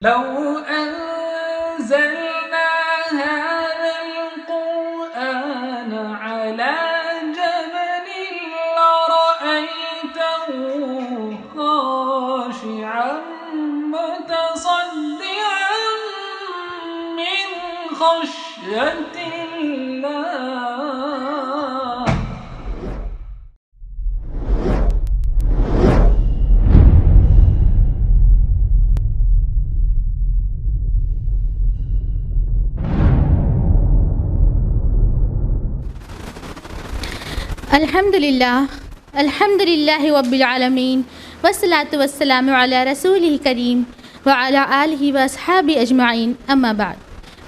لو أنزلنا هذا القرآن على جبل لرأيته خاشعا متصدعا من خشية الله. الحمدللہ رب العالمین والصلاۃ والسلام علی رسولہ کریم وعلی آلہ واصحابہ اجمعین، اما بعد،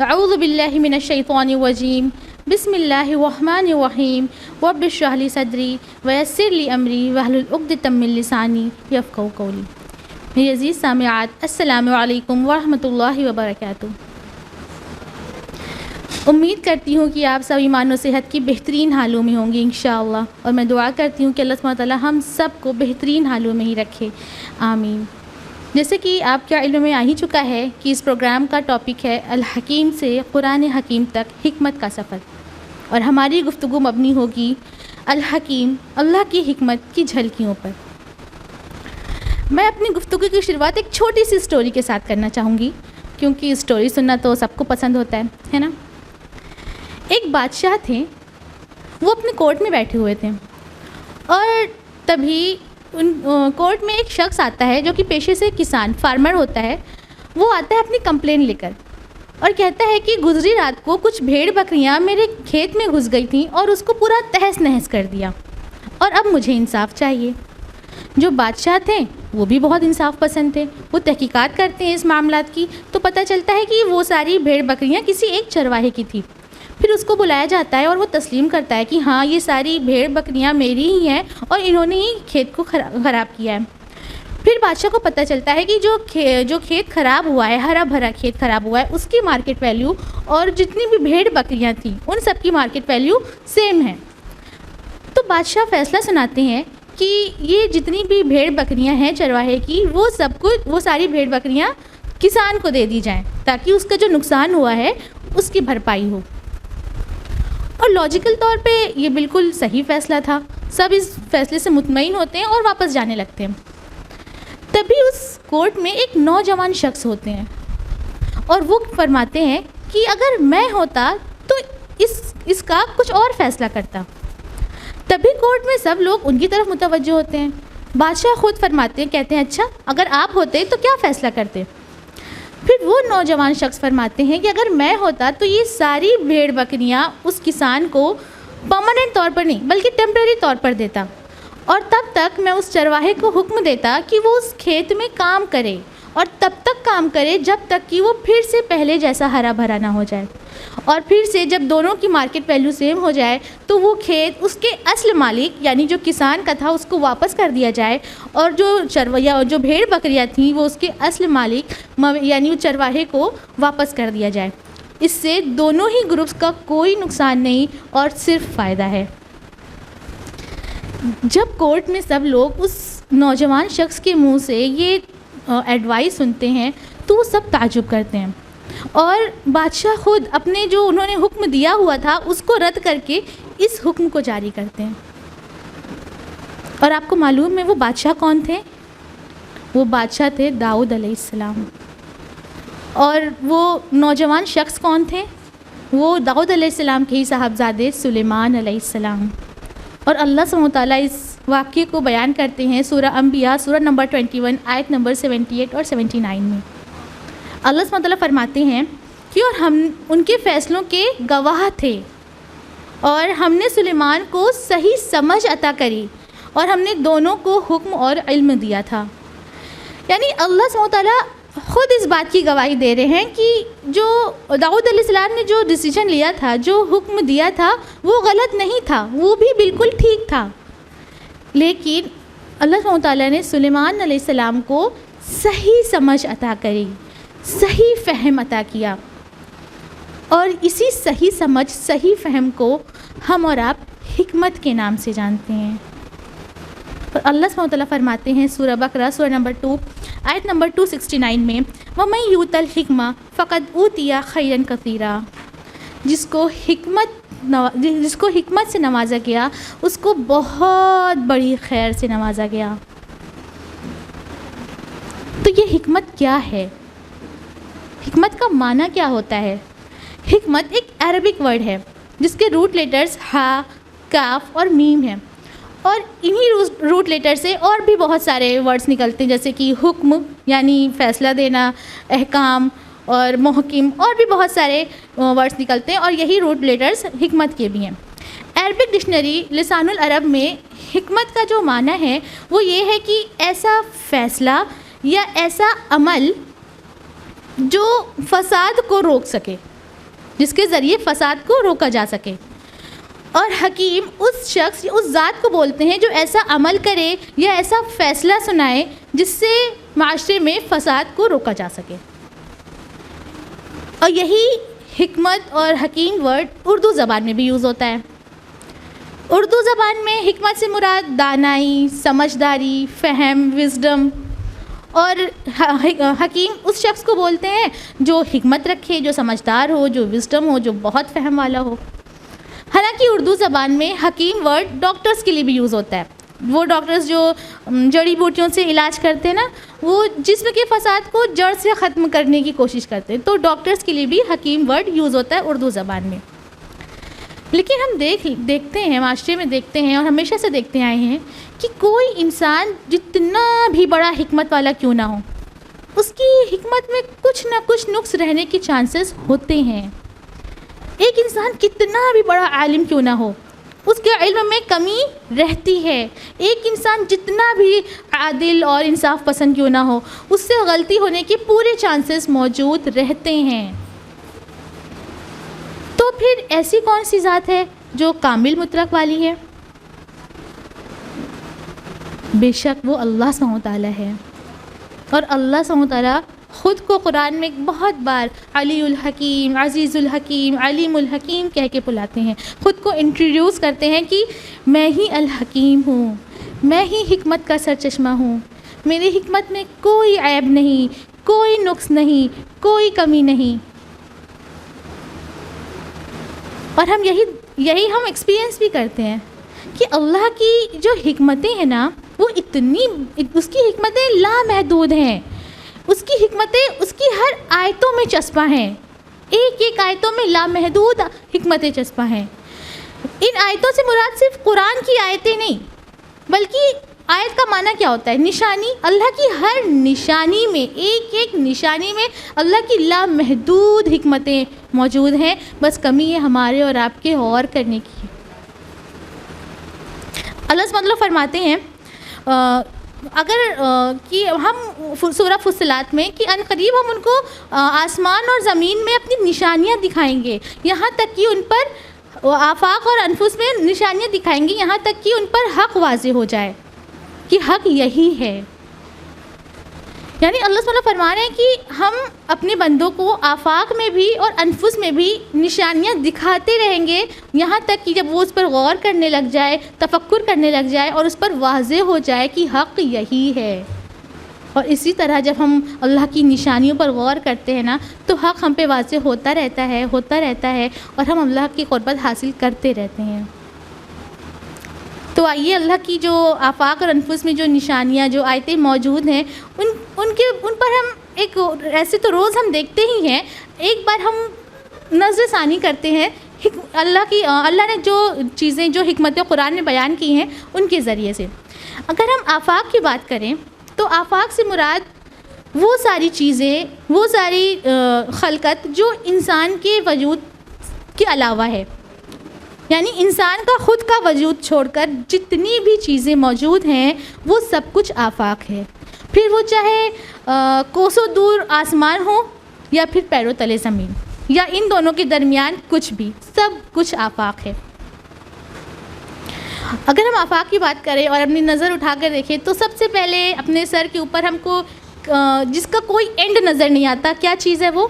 اعوذ باللہ من الشیطان الرجیم، بسم اللہ الرحمن الرحیم، رب اشرح لی صدری ویسر لی امری واحلل عقدۃ من لسانی یفقہوا قولی۔ میری عزیز سامعات، السلام علیکم ورحمۃ اللہ وبرکاتہ۔ امید کرتی ہوں کہ آپ سب ایمان و صحت کی بہترین حالوں میں ہوں گے انشاءاللہ، اور میں دعا کرتی ہوں کہ اللہ سبحانہ تعالیٰ ہم سب کو بہترین حالوں میں ہی رکھے، آمین۔ جیسے کہ آپ کے علم میں آ ہی چکا ہے کہ اس پروگرام کا ٹاپک ہے الحکیم سے قرآن حکیم تک حکمت کا سفر، اور ہماری گفتگو مبنی ہوگی الحکیم، اللہ کی حکمت کی جھلکیوں پر۔ میں اپنی گفتگو کی شروعات ایک چھوٹی سی سٹوری کے ساتھ کرنا چاہوں گی، کیونکہ سٹوری سننا تو سب کو پسند ہوتا ہے نا۔ ایک بادشاہ تھے، وہ اپنے کورٹ میں بیٹھے ہوئے تھے، اور تبھی کورٹ میں ایک شخص آتا ہے جو کہ پیشے سے کسان فارمر ہوتا ہے۔ وہ آتا ہے اپنی کمپلین لے کر اور کہتا ہے کہ گزری رات کو کچھ بھیڑ بکریاں میرے کھیت میں گھس گئی تھیں اور اس کو پورا تہس نہس کر دیا، اور اب مجھے انصاف چاہیے۔ جو بادشاہ تھے وہ بھی بہت انصاف پسند تھے، وہ تحقیقات کرتے ہیں اس معاملات کی، تو پتہ چلتا ہے کہ وہ ساری بھیڑ بکریاں کسی ایک چرواہے کی تھی۔ پھر اس کو بلایا جاتا ہے اور وہ تسلیم کرتا ہے کہ ہاں، یہ ساری بھیڑ بکریاں میری ہی ہیں اور انہوں نے ہی کھیت کو خراب کیا ہے۔ پھر بادشاہ کو پتہ چلتا ہے کہ جو کھیت خراب ہوا ہے، ہرا بھرا کھیت خراب ہوا ہے، اس کی مارکیٹ ویلیو اور جتنی بھی بھیڑ بکریاں تھیں ان سب کی مارکیٹ ویلیو سیم ہے۔ تو بادشاہ فیصلہ سناتے ہیں کہ یہ جتنی بھی بھیڑ بکریاں ہیں چرواہے کی، وہ ساری بھیڑ بکریاں کسان کو دے دی جائیں، تاکہ اس کا جو نقصان ہوا ہے اس کی بھرپائی ہو۔ اور لاجیکل طور پہ یہ بالکل صحیح فیصلہ تھا، سب اس فیصلے سے مطمئن ہوتے ہیں اور واپس جانے لگتے ہیں۔ تبھی اس کورٹ میں ایک نوجوان شخص ہوتے ہیں، اور وہ فرماتے ہیں کہ اگر میں ہوتا تو اس کا کچھ اور فیصلہ کرتا۔ تبھی کورٹ میں سب لوگ ان کی طرف متوجہ ہوتے ہیں۔ بادشاہ خود فرماتے ہیں، کہتے ہیں اچھا، اگر آپ ہوتے تو کیا فیصلہ کرتے؟ پھر وہ نوجوان شخص فرماتے ہیں کہ اگر میں ہوتا تو یہ ساری بھیڑ بکریاں اس کسان کو پرماننٹ طور پر نہیں بلکہ ٹیمپرری طور پر دیتا، اور تب تک میں اس چرواہے کو حکم دیتا کہ وہ اس کھیت میں کام کرے، اور تب تک کام کرے جب تک کہ وہ پھر سے پہلے جیسا ہرا بھرا نہ ہو جائے، اور پھر سے جب دونوں کی مارکیٹ ویلیو سیم ہو جائے تو وہ کھیت اس کے اصل مالک یعنی جو کسان کا تھا اس کو واپس کر دیا جائے، اور جو بھیڑ بکریاں تھیں وہ اس کے اصل مالک یعنی چرواہے کو واپس کر دیا جائے۔ اس سے دونوں ہی گروپس کا کوئی نقصان نہیں اور صرف فائدہ ہے۔ جب کورٹ میں سب لوگ اس نوجوان شخص کے منہ سے یہ ایڈوائس سنتے ہیں تو وہ سب تعجب کرتے ہیں، اور بادشاہ خود اپنے جو انہوں نے حکم دیا ہوا تھا اس کو رد کر کے اس حکم کو جاری کرتے ہیں۔ اور آپ کو معلوم ہے وہ بادشاہ کون تھے؟ وہ بادشاہ تھے داؤد علیہ السلام۔ اور وہ نوجوان شخص کون تھے؟ وہ داؤد علیہ السلام کے ہی صاحبزادے سلیمان علیہ السلام۔ اور اللہ سبحانہ وتعالیٰ اس واقعے کو بیان کرتے ہیں سورہ انبیاء سورہ نمبر 21 آیت نمبر 78 اور 79 میں۔ اللہ سبحانہ وتعالیٰ فرماتے ہیں کہ اور ہم ان کے فیصلوں کے گواہ تھے، اور ہم نے سلیمان کو صحیح سمجھ عطا کری، اور ہم نے دونوں کو حکم اور علم دیا تھا۔ یعنی اللہ سبحانہ وتعالیٰ خود اس بات کی گواہی دے رہے ہیں کہ جو داؤد علیہ السلام نے جو ڈیسیجن لیا تھا، جو حکم دیا تھا، وہ غلط نہیں تھا، وہ بھی بالکل ٹھیک تھا، لیکن اللہ سبحانہ وتعالیٰ نے سلیمان علیہ السلام کو صحیح سمجھ عطا کری، صحیح فہم عطا کیا، اور اسی صحیح سمجھ، صحیح فہم کو ہم اور آپ حکمت کے نام سے جانتے ہیں۔ اور اللہ سبحانہ وتعالیٰ فرماتے ہیں سورہ بقرہ سورہ نمبر 2 آیت نمبر 269 میں وَمَن یُؤْتَ الْحِکْمَةَ فَقَدْ أُوتِیَ خَیْرًا کَثِیرًا، جس کو حکمت سے نوازا گیا اس کو بہت بڑی خیر سے نوازا گیا۔ تو یہ حکمت کیا ہے؟ حکمت کا معنی کیا ہوتا ہے؟ حکمت ایک عربک ورڈ ہے جس کے روٹ لیٹرز ہا، کاف اور میم ہیں، اور انہی روٹ لیٹر سے اور بھی بہت سارے ورڈز نکلتے ہیں، جیسے کہ حکم یعنی فیصلہ دینا، احکام اور محکم، اور بھی بہت سارے ورڈز نکلتے ہیں، اور یہی روٹ لیٹرز حکمت کے بھی ہیں۔ عربک ڈکشنری لسان العرب میں حکمت کا جو معنی ہے وہ یہ ہے کہ ایسا فیصلہ یا ایسا عمل جو فساد کو روک سکے، جس کے ذریعے فساد کو روکا جا سکے۔ اور حکیم اس شخص اس ذات کو بولتے ہیں جو ایسا عمل کرے یا ایسا فیصلہ سنائے جس سے معاشرے میں فساد کو روکا جا سکے۔ اور یہی حکمت اور حکیم ورڈ اردو زبان میں بھی یوز ہوتا ہے۔ اردو زبان میں حکمت سے مراد دانائی، سمجھداری، فہم، وزڈم، اور حکیم اس شخص کو بولتے ہیں جو حکمت رکھے، جو سمجھدار ہو، جو وزڈم ہو، جو بہت فہم والا ہو۔ حالانکہ اردو زبان میں حکیم ورڈ ڈاکٹرز کے لیے بھی یوز ہوتا ہے۔ وہ ڈاکٹرز جو جڑی بوٹیوں سے علاج کرتے ہیں نا، وہ جسم کے فساد کو جڑ سے ختم کرنے کی کوشش کرتے ہیں، تو ڈاکٹرز کے لیے بھی حکیم ورڈ یوز ہوتا ہے اردو زبان میں۔ لیکن ہم دیکھتے ہیں، معاشرے میں دیکھتے ہیں اور ہمیشہ سے دیکھتے آئے ہیں کہ کوئی انسان جتنا بھی بڑا حکمت والا کیوں نہ ہو، اس کی حکمت میں کچھ نہ کچھ نقص رہنے کے چانسز ہوتے ہیں۔ ایک انسان کتنا بھی بڑا عالم کیوں نہ ہو، اس کے علم میں کمی رہتی ہے۔ ایک انسان جتنا بھی عادل اور انصاف پسند کیوں نہ ہو، اس سے غلطی ہونے کے پورے چانسز موجود رہتے ہیں۔ تو پھر ایسی کون سی ذات ہے جو کامل مطلق والی ہے؟ بے شک وہ اللہ سبحانہ وتعالیٰ ہے، اور اللہ سبحانہ وتعالیٰ خود کو قرآن میں بہت بار علی الحکیم، عزیز الحکیم، علیم الحکیم کہہ کے بلاتے ہیں، خود کو انٹروڈیوس کرتے ہیں کہ میں ہی الحکیم ہوں، میں ہی حکمت کا سرچشمہ ہوں، میری حکمت میں کوئی عیب نہیں، کوئی نقص نہیں، کوئی کمی نہیں۔ اور ہم یہی ہم ایکسپیرینس بھی کرتے ہیں کہ اللہ کی جو حکمتیں ہیں نا، وہ اس کی حکمتیں لامحدود ہیں، اس کی حکمتیں اس کی ہر آیتوں میں چسپاں ہیں، ایک ایک آیتوں میں لامحدود حکمتیں چسپاں ہیں۔ ان آیتوں سے مراد صرف قرآن کی آیتیں نہیں، بلکہ آیت کا معنی کیا ہوتا ہے؟ نشانی۔ اللہ کی ہر نشانی میں، ایک ایک نشانی میں اللہ کی لامحدود حکمتیں موجود ہیں، بس کمی ہے ہمارے اور آپ کے غور کرنے کی۔ اللہ سبحانہ وتعالیٰ فرماتے ہیں اگر کہ ہم سورہ فصلات میں کہ ان قریب ہم ان کو آسمان اور زمین میں اپنی نشانیاں دکھائیں گے، یہاں تک کہ ان پر آفاق اور انفس میں نشانیاں دکھائیں گے، یہاں تک کہ ان پر حق واضح ہو جائے کہ حق یہی ہے۔ یعنی اللہ سبحانہ فرما رہے ہیں کہ ہم اپنے بندوں کو آفاق میں بھی اور انفس میں بھی نشانیاں دکھاتے رہیں گے، یہاں تک کہ جب وہ اس پر غور کرنے لگ جائے، تفکر کرنے لگ جائے اور اس پر واضح ہو جائے کہ حق یہی ہے۔ اور اسی طرح جب ہم اللہ کی نشانیوں پر غور کرتے ہیں نا، تو حق ہم پہ واضح ہوتا رہتا ہے اور ہم اللہ کی قربت حاصل کرتے رہتے ہیں۔ تو آئیے اللہ کی جو آفاق اور انفس میں جو نشانیاں، جو آیتیں موجود ہیں، ان پر ہم ایک ایسے تو روز ہم دیکھتے ہی ہیں، ایک بار ہم نظر ثانی کرتے ہیں اللہ نے جو چیزیں، جو حکمتیں قرآن میں بیان کی ہیں ان کے ذریعے سے۔ اگر ہم آفاق کی بات کریں تو آفاق سے مراد وہ ساری چیزیں، وہ ساری خلقت جو انسان کے وجود کے علاوہ ہے، یعنی انسان کا خود کا وجود چھوڑ کر جتنی بھی چیزیں موجود ہیں وہ سب کچھ آفاق ہے، پھر وہ چاہے کوسوں دور آسمان ہو یا پھر پیروں تلے زمین، یا ان دونوں کے درمیان کچھ بھی، سب کچھ آفاق ہے۔ اگر ہم آفاق کی بات کریں اور اپنی نظر اٹھا کر دیکھیں تو سب سے پہلے اپنے سر کے اوپر ہم کو جس کا کوئی اینڈ نظر نہیں آتا، کیا چیز ہے وہ؟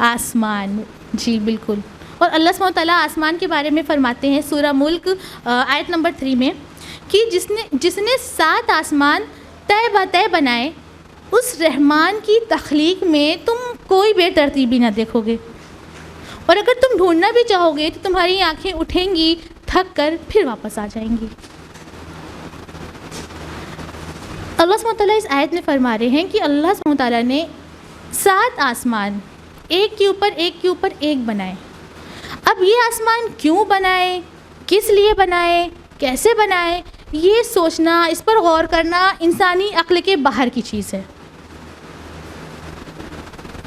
آسمان۔ جی بالکل۔ اور اللہ سبحانہ وتعالیٰ آسمان کے بارے میں فرماتے ہیں سورہ ملک آیت نمبر 3 میں کہ جس نے 7 آسمان طے بہ طے بنائے اس رحمان کی تخلیق میں تم کوئی بے ترتیبی نہ دیکھو گے، اور اگر تم ڈھونڈنا بھی چاہو گے تو تمہاری آنکھیں اٹھیں گی تھک کر پھر واپس آ جائیں گی۔ اللہ سبحانہ تعالیٰ اس آیت میں فرما رہے ہیں کہ اللہ سبحانہ تعالیٰ نے 7 آسمان ایک کے اوپر ایک بنائے۔ اب یہ آسمان کیوں بنائے، کس لیے بنائے، کیسے بنائے، یہ سوچنا، اس پر غور کرنا انسانی عقل کے باہر کی چیز ہے،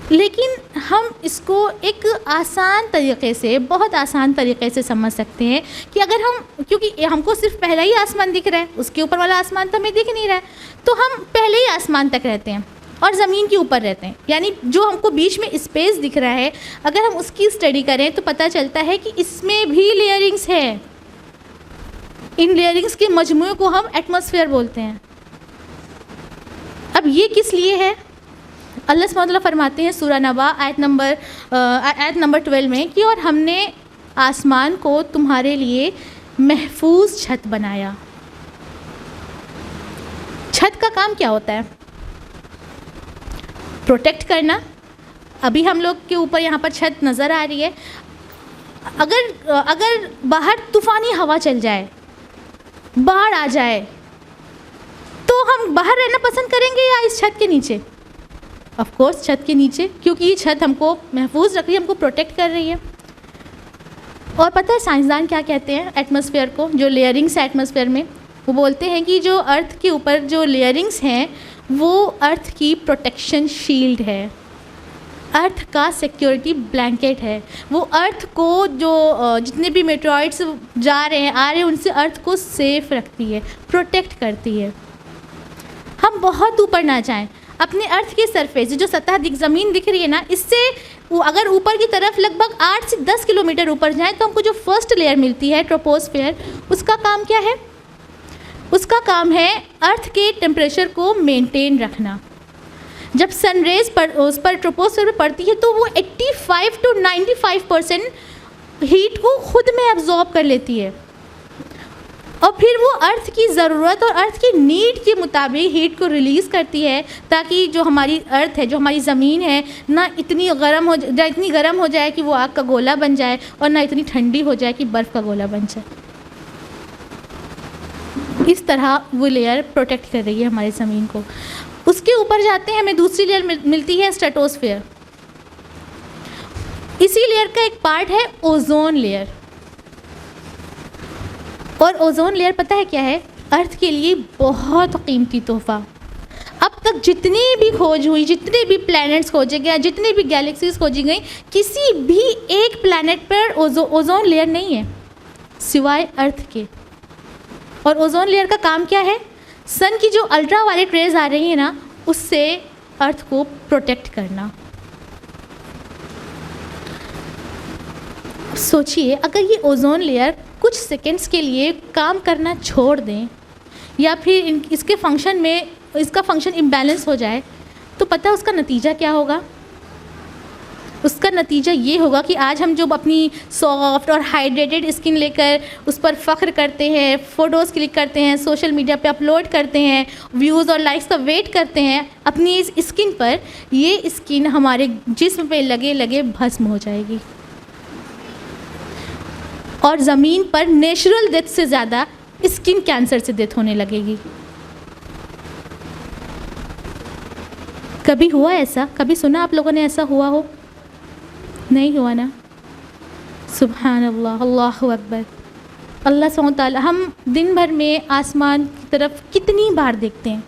لیکن ہم اس کو ایک آسان طریقے سے، بہت آسان طریقے سے سمجھ سکتے ہیں کہ اگر کیونکہ ہم کو صرف پہلا ہی آسمان دکھ رہا ہے، اس کے اوپر والا آسمان تو ہمیں دکھ نہیں رہا ہے، تو ہم پہلے ہی آسمان تک رہتے ہیں اور زمین کے اوپر رہتے ہیں، یعنی جو ہم کو بیچ میں اسپیس دکھ رہا ہے، اگر ہم اس کی اسٹڈی کریں تو پتہ چلتا ہے کہ اس میں بھی لیئرنگس ہے۔ ان لیئرنگس کے مجموعے کو ہم ایٹماسفیئر بولتے ہیں۔ اب یہ کس لیے ہے؟ اللہ سبحانہ وتعالیٰ فرماتے ہیں سورہ نبا آیت نمبر 12 میں کہ اور ہم نے آسمان کو تمہارے لیے محفوظ چھت بنایا۔ چھت کا کام کیا ہوتا ہے؟ پروٹیکٹ کرنا۔ ابھی ہم لوگ کے اوپر یہاں پر چھت نظر آ رہی ہے، اگر باہر طوفانی ہوا چل جائے، باڑھ آ جائے، تو ہم باہر رہنا پسند کریں گے یا اس چھت کے نیچے؟ آف کورس چھت کے نیچے، کیونکہ یہ چھت ہم کو محفوظ رکھ رہی ہے، ہم کو پروٹیکٹ کر رہی ہے۔ اور پتہ ہے سائنسدان کیا کہتے ہیں ایٹماسفیئر کو، جو لیئرنگس ہے ایٹماسفیئر میں، وہ بولتے ہیں کہ جو ارتھ کے اوپر جو لیئرنگس ہیں وہ ارتھ کی پروٹیکشن شیلڈ ہے، ارتھ کا سیکیورٹی بلینکٹ ہے۔ وہ ارتھ کو جو جتنے بھی میٹرائڈس جا رہے ہیں آ رہے ہیں ان سے ارتھ کو سیف رکھتی ہے، پروٹیکٹ کرتی ہے۔ ہم بہت اوپر نہ جائیں، اپنے ارتھ کی سرفیس جو سطح زمین دکھ رہی ہے نا، اس سے اگر اوپر کی طرف لگ بھگ 8 سے 10 کلومیٹر اوپر جائیں تو ہم کو جو فرسٹ لیئر ملتی ہے ٹروپوسفیئر، اس کا کام کیا ہے؟ اس کا کام ہے ارتھ کے ٹیمپریچر کو مینٹین رکھنا۔ جب سن ریز اس پر ٹروپوسفیئر پہ پڑتی ہے تو وہ 85 to 95% ہیٹ کو خود میں ایبزارب کر لیتی ہے، اور پھر وہ ارتھ کی ضرورت اور ارتھ کی نیڈ کے مطابق ہیٹ کو ریلیز کرتی ہے، تاکہ جو ہماری ارتھ ہے، جو ہماری زمین ہے، نہ اتنی گرم ہو جائے کہ وہ آگ کا گولا بن جائے، اور نہ اتنی ٹھنڈی ہو جائے کہ برف کا گولا بن جائے۔ اس طرح وہ لیئر پروٹیکٹ کر رہی ہے ہماری زمین کو۔ اس کے اوپر جاتے ہیں، ہمیں دوسری لیئر ملتی ہے اسٹریٹوسفیئر۔ اسی لیئر کا ایک پارٹ ہے اوزون لیئر، اور اوزون لیئر پتہ ہے کیا ہے؟ ارتھ کے لیے بہت قیمتی تحفہ۔ اب تک جتنی بھی کھوج ہوئی، جتنے بھی پلانٹس کھوجے گئے، جتنی بھی گیلیکسیز کھوجی گئیں، کسی بھی ایک پلانٹ پر اوزون لیئر نہیں ہے سوائے ارتھ کے۔ اور اوزون لیئر کا کام کیا ہے؟ سن کی جو الٹرا وائلٹ ریز آ رہی ہیں نا، اس سے ارتھ کو پروٹیکٹ کرنا۔ سوچئے اگر یہ اوزون لیئر کچھ سیکنڈز کے لیے کام کرنا چھوڑ دیں، یا پھر اس کا فنکشن امبیلنس ہو جائے، تو پتہ اس کا نتیجہ کیا ہوگا؟ اس کا نتیجہ یہ ہوگا کہ آج ہم جو اپنی سافٹ اور ہائیڈریٹڈ اسکن لے کر اس پر فخر کرتے ہیں، فوٹوز کلک کرتے ہیں، سوشل میڈیا پہ اپلوڈ کرتے ہیں، ویوز اور لائکس کا ویٹ کرتے ہیں اپنی اس اسکن پر، یہ اسکن ہمارے جسم پہ لگے بھسم ہو جائے گی، اور زمین پر نیچرل ڈیتھ سے زیادہ اسکن کینسر سے ڈیتھ ہونے لگے گی۔ کبھی ہوا ایسا؟ کبھی سنا آپ لوگوں نے ایسا ہوا ہو؟ نہیں ہوا نا؟ سبحان اللہ، اللہ اکبر۔ اللہ سبحانہ وتعالیٰ، ہم دن بھر میں آسمان کی طرف کتنی بار دیکھتے ہیں،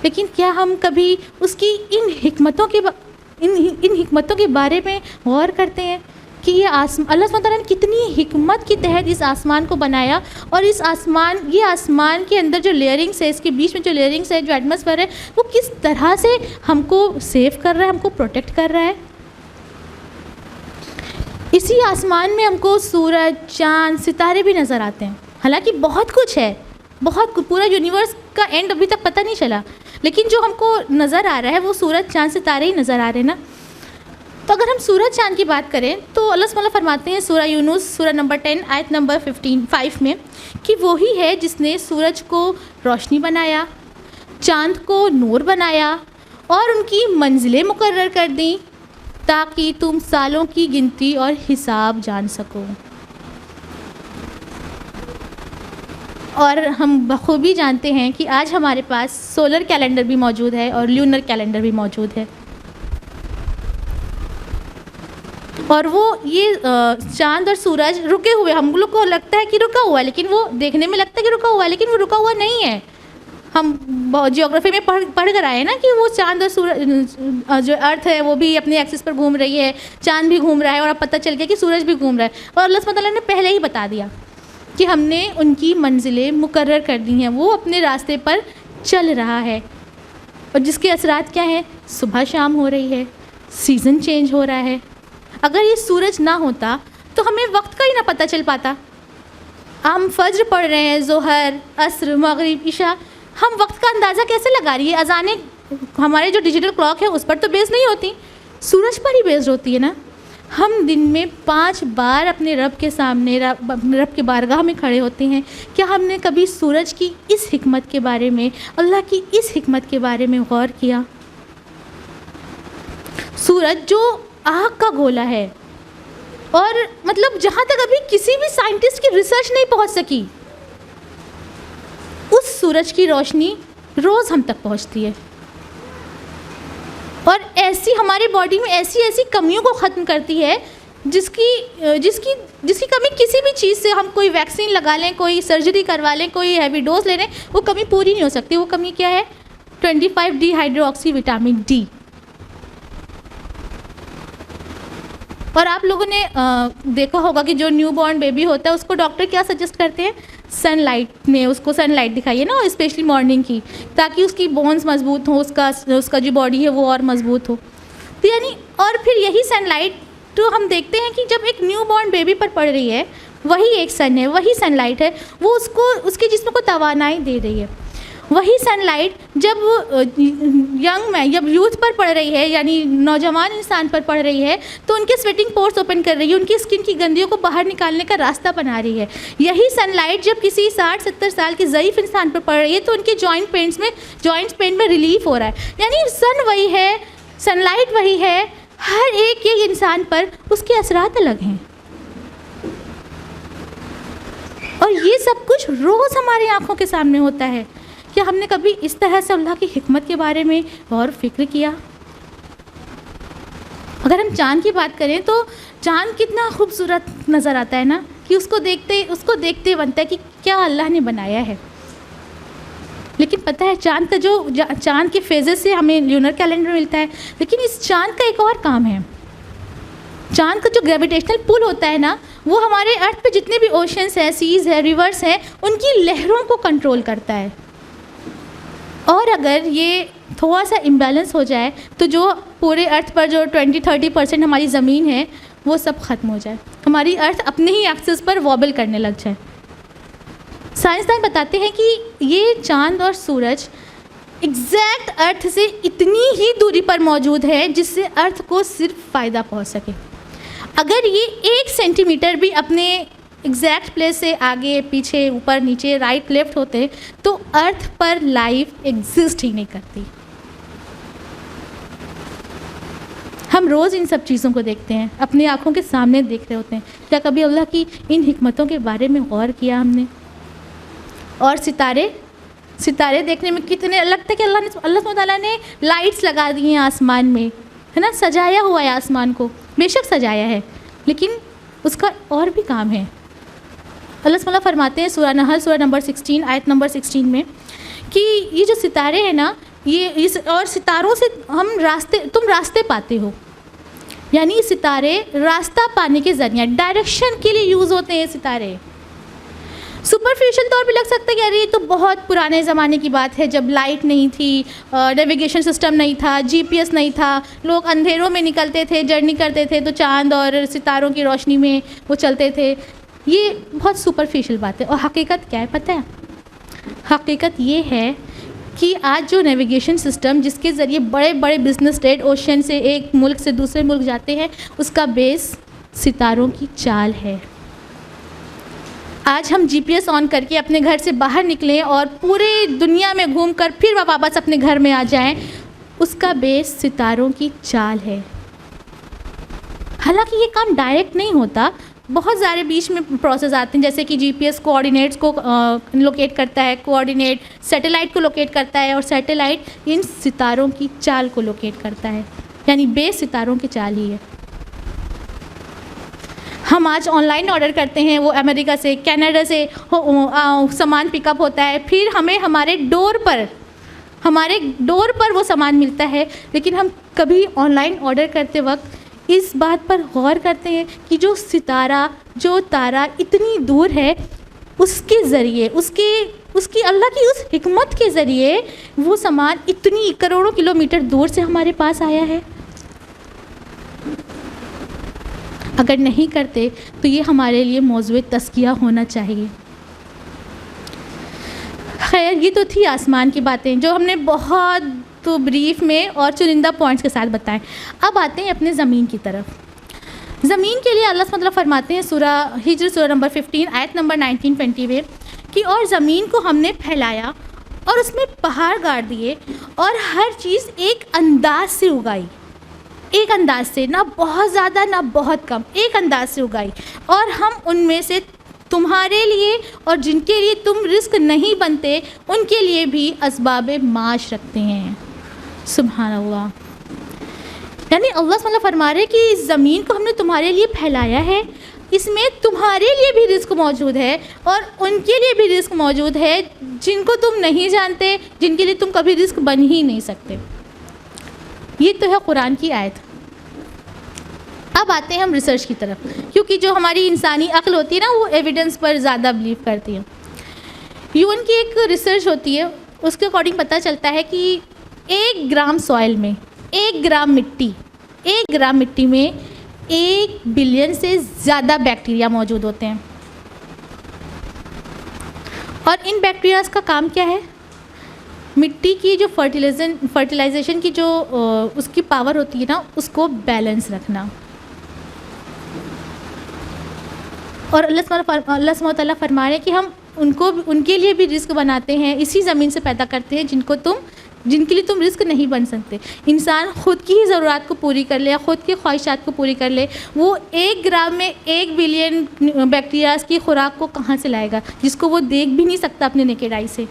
لیکن کیا ہم کبھی اس کی ان حکمتوں کے بارے میں غور کرتے ہیں کہ یہ اللہ سبحانہ وتعالیٰ نے کتنی حکمت کے تحت اس آسمان کو بنایا، اور یہ آسمان کے اندر جو لیئرنگس ہے، اس کے بیچ میں جو لیئرنگس ہے، جو ایٹماسفیئر ہے، وہ کس طرح سے ہم کو سیو کر رہا ہے، ہم کو پروٹیکٹ کر رہا ہے۔ اسی آسمان میں ہم کو سورج، چاند، ستارے بھی نظر آتے ہیں۔ حالانکہ بہت کچھ ہے، پورا یونیورس کا اینڈ ابھی تک پتہ نہیں چلا، لیکن جو ہم کو نظر آ رہا ہے وہ سورج، چاند، ستارے ہی نظر آ رہے ہیں نا۔ تو اگر ہم سورج چاند کی بات کریں تو اللہ سبحانہ فرماتے ہیں سورہ یونس سورہ نمبر 10 آیت نمبر 5 میں کہ وہی ہے جس نے سورج کو روشنی بنایا، چاند کو نور بنایا، اور ان کی منزلیں مقرر کر دیں تاکہ تم سالوں کی گنتی اور حساب جان سکو. اور ہم بخوبی جانتے ہیں کہ آج ہمارے پاس سولر کیلنڈر بھی موجود ہے اور لیونر کیلنڈر بھی موجود ہے. اور وہ یہ چاند اور سورج رکے ہوئے، ہم لوگ کو لگتا ہے کہ رکا ہوا ہے، لیکن وہ دیکھنے میں لگتا ہے کہ رکا ہوا ہے، لیکن وہ رکا ہوا نہیں ہے. ہم جیوگرافی میں پڑھ کر آئے نا کہ وہ چاند اور سورج، جو ارتھ ہے وہ بھی اپنے ایکسس پر گھوم رہی ہے، چاند بھی گھوم رہا ہے، اور اب پتہ چل گیا کہ سورج بھی گھوم رہا ہے. اور اللہ سبحانہ تعالیٰ نے پہلے ہی بتا دیا کہ ہم نے ان کی منزلیں مقرر کر دی ہیں، وہ اپنے راستے پر چل رہا ہے. اور جس کے اثرات کیا ہیں؟ صبح شام ہو رہی ہے، سیزن چینج ہو رہا ہے. اگر یہ سورج نہ ہوتا تو ہمیں وقت کا ہی نہ پتہ چل پاتا. ہم فجر پڑھ رہے ہیں، ظہر، عصر، مغرب، عشاء، ہم وقت کا اندازہ کیسے لگا رہی ہے؟ اذانیں ہمارے جو ڈیجیٹل کلاک ہے اس پر تو بیس نہیں ہوتی، سورج پر ہی بیسڈ ہوتی ہے نا. ہم دن میں 5 بار اپنے رب کے سامنے، رب کے بارگاہ میں کھڑے ہوتے ہیں. کیا ہم نے کبھی سورج کی اس حکمت کے بارے میں، اللہ کی اس حکمت کے بارے میں غور کیا؟ سورج جو آگ کا گولا ہے، اور مطلب جہاں تک ابھی کسی بھی سائنٹسٹ کی ریسرچ نہیں پہنچ سکی، اس سورج کی روشنی روز ہم تک پہنچتی ہے، اور ایسی ہماری باڈی میں ایسی کمیوں کو ختم کرتی ہے جس کی کمی کسی بھی چیز سے، ہم کوئی ویکسین لگا لیں، کوئی سرجری کروا لیں، کوئی ہیوی ڈوز لے لیں، وہ کمی پوری نہیں ہو سکتی. وہ کمی کیا ہے؟ 25 ڈی ہائیڈرو آکسی وٹامن ڈی. اور آپ لوگوں نے دیکھا ہوگا کہ جو نیو بورن بیبی ہوتا ہے اس کو ڈاکٹر کیا سجیسٹ کرتے ہیں؟ سن لائٹ میں اس کو سن لائٹ دکھائیے نا، اسپیشلی مارننگ کی، تاکہ اس کی بونز مضبوط ہوں، اس کا جو باڈی ہے وہ اور مضبوط ہو. تو یعنی اور پھر یہی سن لائٹ تو ہم دیکھتے ہیں کہ جب ایک نیو بورن بیبی پر پڑ رہی ہے، وہی ایک سن ہے، وہی سن لائٹ ہے، وہ اس کے جسم کو توانائی دے رہی ہے. وہی سن لائٹ جب جب یوتھ پر پڑ رہی ہے، یعنی نوجوان انسان پر پڑ رہی ہے، تو ان کے سویٹنگ پورس اوپن کر رہی ہے، ان کی اسکن کی گندگیوں کو باہر نکالنے کا راستہ بنا رہی ہے. یہی سن لائٹ جب کسی 60-70 سال کے ضعیف انسان پر پڑ رہی ہے تو ان کے جوائنٹس پین میں ریلیف ہو رہا ہے. یعنی سن وہی ہے، سن لائٹ وہی ہے، ہر ایک انسان پر اس کے اثرات الگ ہیں. اور یہ سب کچھ روز ہماری آنکھوں کے سامنے ہوتا ہے. کیا ہم نے کبھی اس طرح سے اللہ کی حکمت کے بارے میں غور فکر کیا؟ اگر ہم چاند کی بات کریں تو چاند کتنا خوبصورت نظر آتا ہے نا، کہ اس کو دیکھتے بنتا ہے کہ کیا اللہ نے بنایا ہے. لیکن پتہ ہے چاند کے فیزز سے ہمیں لیونر کیلنڈر ملتا ہے، لیکن اس چاند کا ایک اور کام ہے. چاند کا جو گریویٹیشنل پل ہوتا ہے نا، وہ ہمارے ارتھ پہ جتنے بھی اوشنس ہیں، سیز ہیں، ریورس ہیں، ان کی لہروں کو کنٹرول کرتا ہے. اور اگر یہ تھوڑا سا امبیلنس ہو جائے تو جو پورے ارتھ پر جو 20-30% ہماری زمین ہے وہ سب ختم ہو جائے، ہماری ارتھ اپنے ہی ایکسس پر وابل کرنے لگ جائے. سائنسدان بتاتے ہیں کہ یہ چاند اور سورج ایگزیکٹ ارتھ سے اتنی ہی دوری پر موجود ہے جس سے ارتھ کو صرف فائدہ پہنچ سکے. اگر یہ 1 سینٹی میٹر بھی اپنے ایگزیکٹ پلیس سے آگے پیچھے اوپر نیچے رائٹ لیفٹ ہوتے تو ارتھ پر لائف ایگزسٹ ہی نہیں کرتی. ہم روز ان سب چیزوں کو دیکھتے ہیں، اپنی آنکھوں کے سامنے دیکھ رہے ہوتے ہیں. کیا کبھی اللہ کی ان حکمتوں کے بارے میں غور کیا ہم نے؟ اور ستارے دیکھنے میں کتنے لگتا ہے کہ اللہ سبحانہ تعالیٰ نے لائٹس لگا دی ہیں آسمان میں، ہے نا، سجایا ہوا ہے آسمان کو. بے شک سجایا ہے، لیکن اس کا اور بھی کام ہے. اللہ سبحانہ فرماتے ہیں سورہ نحل سورہ نمبر 16 آیت نمبر 16 میں کہ یہ جو ستارے ہیں نا، اور ستاروں سے تم راستے پاتے ہو. یعنی ستارے راستہ پانے کے ذریعے، ڈائریکشن کے لیے یوز ہوتے ہیں ستارے. سپرفیشل طور پہ لگ سکتا ہے کہ ارے یہ تو بہت پرانے زمانے کی بات ہے، جب لائٹ نہیں تھی، نیویگیشن سسٹم نہیں تھا، GPS نہیں تھا، لوگ اندھیروں میں نکلتے تھے، جرنی کرتے تھے تو چاند اور ستاروں کی روشنی میں وہ چلتے تھے. یہ بہت سپرفیشل بات ہے. اور حقیقت کیا ہے پتہ ہے؟ حقیقت یہ ہے کہ آج جو نیویگیشن سسٹم جس کے ذریعے بڑے بڑے بزنس ٹریڈ اوشین سے ایک ملک سے دوسرے ملک جاتے ہیں، اس کا بیس ستاروں کی چال ہے. آج ہم GPS آن کر کے اپنے گھر سے باہر نکلیں اور پورے دنیا میں گھوم کر پھر واپس اپنے گھر میں آ جائیں، اس کا بیس ستاروں کی چال ہے. حالانکہ یہ کام ڈائریکٹ نہیں ہوتا، بہت سارے بیچ میں پروسیس آتے ہیں، جیسے کہ جی پی ایس کوآرڈینیٹس کو لوکیٹ کرتا ہے، کوآرڈینیٹ سیٹلائٹ کو لوکیٹ کرتا ہے، اور سیٹلائٹ ان ستاروں کی چال کو لوکیٹ کرتا ہے، یعنی بیس ستاروں کی چال ہی ہے. ہم آج آن لائن آرڈر کرتے ہیں، وہ امریکہ سے کینیڈا سے سامان پک اپ ہوتا ہے، پھر ہمیں ہمارے ڈور پر وہ سامان ملتا ہے. لیکن ہم کبھی آن لائن آرڈر کرتے وقت اس بات پر غور کرتے ہیں کہ جو تارا اتنی دور ہے، اس کے ذریعے اس کی اللہ کی اس حکمت کے ذریعے وہ سامان اتنی کروڑوں کلومیٹر دور سے ہمارے پاس آیا ہے. اگر نہیں کرتے تو یہ ہمارے لیے موضوع تذکیہ ہونا چاہیے. خیر، یہ تو تھی آسمان کی باتیں جو ہم نے بہت بریف میں اور چنندہ پوائنٹس کے ساتھ بتائیں. اب آتے ہیں اپنے زمین کی طرف. زمین کے لیے اللہ سبحانہ وتعالیٰ فرماتے ہیں سورہ ہجر سورہ نمبر 15 آیت نمبر 19-20 میں کہ اور زمین کو ہم نے پھیلایا اور اس میں پہاڑ گاڑ دیے اور ہر چیز ایک انداز سے اگائی. ایک انداز سے، نہ بہت زیادہ نہ بہت کم، ایک انداز سے اگائی. اور ہم ان میں سے تمہارے لیے اور جن کے لیے تم رزق نہیں بنتے ان کے لیے بھی اسباب معاش رکھتے ہیں. سبحان اللہ. یعنی اللہ سبحانہ فرما رہے کہ اس زمین کو ہم نے تمہارے لیے پھیلایا ہے، اس میں تمہارے لیے بھی رزق موجود ہے اور ان کے لیے بھی رزق موجود ہے جن کو تم نہیں جانتے، جن کے لیے تم کبھی رزق بن ہی نہیں سکتے. یہ تو ہے قرآن کی آیت. اب آتے ہیں ہم ریسرچ کی طرف، کیونکہ جو ہماری انسانی عقل ہوتی ہے نا، وہ ایویڈنس پر زیادہ بلیو کرتی ہے. UN کی ایک ریسرچ ہوتی ہے، اس کے اکارڈنگ پتہ چلتا ہے کہ 1 گرام سوائل میں 1 گرام مٹی میں 1 بلین سے زیادہ بیکٹیریا موجود ہوتے ہیں. اور ان بیکٹیریاز کا کام کیا ہے؟ مٹی کی جو فرٹیلائزیشن کی جو اس کی پاور ہوتی ہے نا، اس کو بیلنس رکھنا. اور اللہ سبحانہ وتعالیٰ فرما رہے ہیں کہ ہم ان کے لیے بھی رزق بناتے ہیں، اسی زمین سے پیدا کرتے ہیں جن کے لیے تم رزق نہیں بن سکتے. انسان خود کی ہی ضرورات کو پوری کر لے یا خود کی خواہشات کو پوری کر لے، وہ 1 گرام میں 1 بلین بیکٹیریاز کی خوراک کو کہاں سے لائے گا، جس کو وہ دیکھ بھی نہیں سکتا اپنے نیکڈ آئی سے.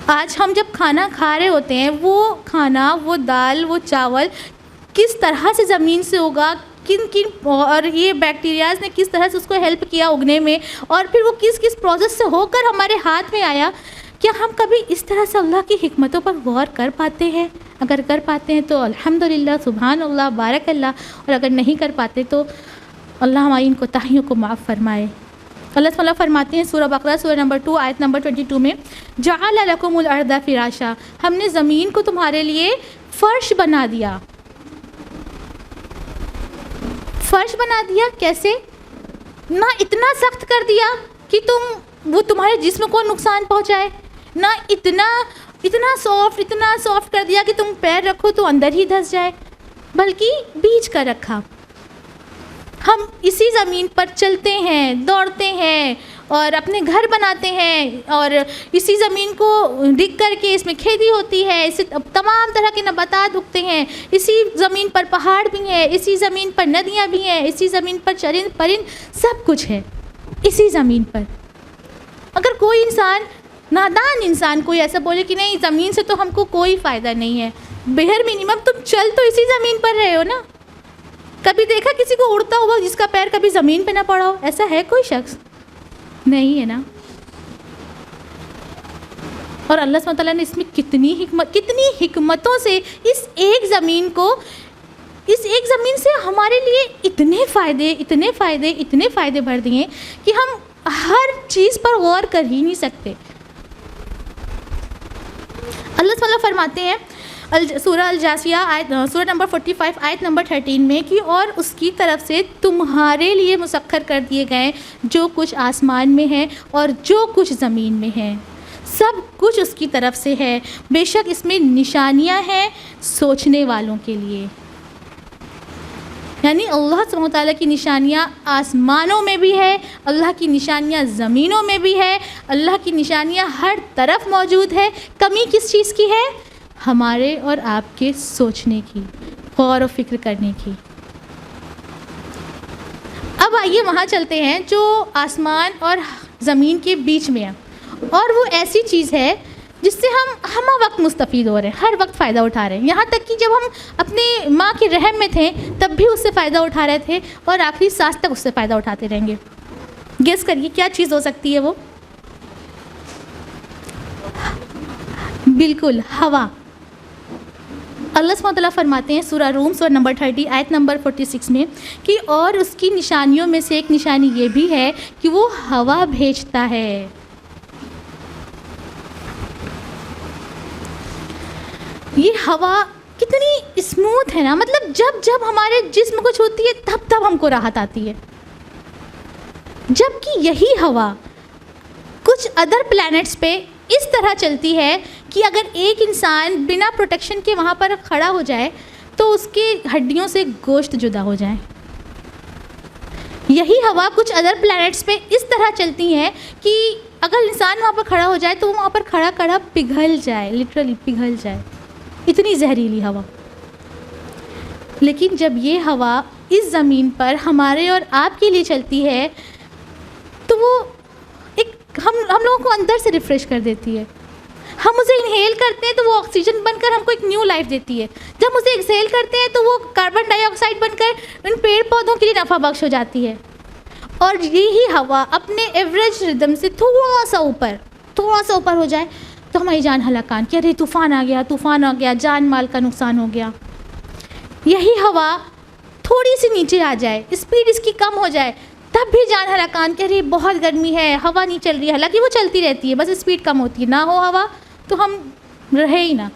آج ہم جب کھانا کھا رہے ہوتے ہیں، وہ کھانا، وہ دال، وہ چاول کس طرح سے زمین سے ہوگا، کن اور یہ بیکٹیریاز نے کس طرح سے اس کو ہیلپ کیا اگنے میں، اور پھر وہ کس پروسیس سے ہو کر ہمارے ہاتھ میں آیا. کیا ہم کبھی اس طرح سے اللہ کی حکمتوں پر غور کر پاتے ہیں؟ اگر کر پاتے ہیں تو الحمدللہ، سبحان اللہ، بارک اللہ. اور اگر نہیں کر پاتے تو اللہ ہماری ان کوتاہیوں کو معاف فرمائے. اللہ تعالیٰ فرماتے ہیں سورہ بقرہ سورہ نمبر 2 آیت نمبر 22 میں، جعل لکم الارض فراشا، ہم نے زمین کو تمہارے لیے فرش بنا دیا. فرش بنا دیا کیسے؟ نہ اتنا سخت کر دیا کہ وہ تمہارے جسم کو نقصان پہنچائے، نہ اتنا سافٹ کر دیا کہ تم پیر رکھو تو اندر ہی دھس جائے، بلکہ بیچ کر رکھا. ہم اسی زمین پر چلتے ہیں، دوڑتے ہیں اور اپنے گھر بناتے ہیں، اور اسی زمین کو ڈگ کر کے اس میں کھیتی ہوتی ہے، اس سے تمام طرح کے نباتات اگتے ہیں. اسی زمین پر پہاڑ بھی ہیں، اسی زمین پر ندیاں بھی ہیں، اسی زمین پر چرند پرند سب کچھ ہے اسی زمین پر. اگر کوئی نادان انسان کوئی ایسا بولے کہ نہیں زمین سے تو ہم کو کوئی فائدہ نہیں ہے، بہر منیمم تم چل تو اسی زمین پر رہے ہو نا. کبھی دیکھا کسی کو اڑتا ہوا جس کا پیر کبھی زمین پہ نہ پڑا ہو؟ ایسا ہے کوئی شخص؟ نہیں ہے نا. اور اللہ سبحانہ تعالیٰ نے اس میں کتنی حکمتوں سے اس ایک زمین سے ہمارے لیے اتنے فائدے بھر دیے کہ ہم ہر چیز پر غور کر ہی نہیں سکتے. اللہ تعالیٰ فرماتے ہیں سورہ الجاثیہ سورہ نمبر 45 آیت نمبر 13 میں کہ اور اس کی طرف سے تمہارے لیے مسخر کر دیے گئے جو کچھ آسمان میں ہے اور جو کچھ زمین میں ہے، سب کچھ اس کی طرف سے ہے. بے شک اس میں نشانیاں ہیں سوچنے والوں کے لیے. یعنی اللہ سبحانہ تعالیٰ کی نشانیاں آسمانوں میں بھی ہے، اللہ کی نشانیاں زمینوں میں بھی ہے، اللہ کی نشانیاں ہر طرف موجود ہے۔ کمی کس چیز کی ہے؟ ہمارے اور آپ کے سوچنے کی، غور و فکر کرنے کی۔ اب آئیے وہاں چلتے ہیں جو آسمان اور زمین کے بیچ میں ہے، اور وہ ایسی چیز ہے جس سے ہم وقت مستفید ہو رہے ہیں، ہر وقت فائدہ اٹھا رہے ہیں، یہاں تک کہ جب ہم اپنے ماں کے رحم میں تھے تب بھی اس سے فائدہ اٹھا رہے تھے، اور آخری سانس تک اس سے فائدہ اٹھاتے رہیں گے۔ گیس کریے کیا چیز ہو سکتی ہے وہ؟ بالکل ہوا۔ اللہ سبحانہ تعالیٰ فرماتے ہیں سورہ روم سورہ نمبر 30 آیت نمبر 46 میں کہ اور اس کی نشانیوں میں سے ایک نشانی یہ بھی ہے کہ وہ ہوا بھیجتا ہے۔ یہ ہوا کتنی اسموتھ ہے نا، مطلب جب ہمارے جسم کو چھوتی ہے تب ہم کو راحت آتی ہے، جبکہ یہی ہوا کچھ ادر پلانٹس پہ اس طرح چلتی ہے کہ اگر ایک انسان بنا پروٹیکشن کے وہاں پر کھڑا ہو جائے تو اس کے ہڈیوں سے گوشت جدا ہو جائے۔ یہی ہوا کچھ ادر پلانٹس پہ اس طرح چلتی ہے کہ اگر انسان وہاں پر کھڑا ہو جائے تو وہ وہاں پر کھڑا پگھل جائے، لٹرلی پگھل جائے، اتنی زہریلی ہوا۔ لیکن جب یہ ہوا اس زمین پر ہمارے اور آپ کے لیے چلتی ہے تو وہ ہم لوگوں کو اندر سے ریفریش کر دیتی ہے۔ ہم اسے انہیل کرتے ہیں تو وہ آکسیجن بن کر ہم کو ایک نیو لائف دیتی ہے، جب ہم اسے ایکسہیل کرتے ہیں تو وہ کاربن ڈائی آکسائڈ بن کر ان پیڑ پودوں کے لیے نفع بخش ہو جاتی ہے۔ اور یہی ہوا اپنے ایوریج ردم سے تھوڑا سا اوپر ہو جائے تو ہماری جان ہلاکان کہ ارے طوفان آ گیا، جان مال کا نقصان ہو گیا۔ یہی ہوا تھوڑی سی نیچے آ جائے، اسپیڈ اس کی کم ہو جائے، تب بھی جان ہلاکان کہ ارے بہت گرمی ہے، ہوا نہیں چل رہی ہے، حالانکہ وہ چلتی رہتی ہے، بس اسپیڈ کم ہوتی ہے۔ نہ ہو ہوا تو ہم رہے ہی نہ،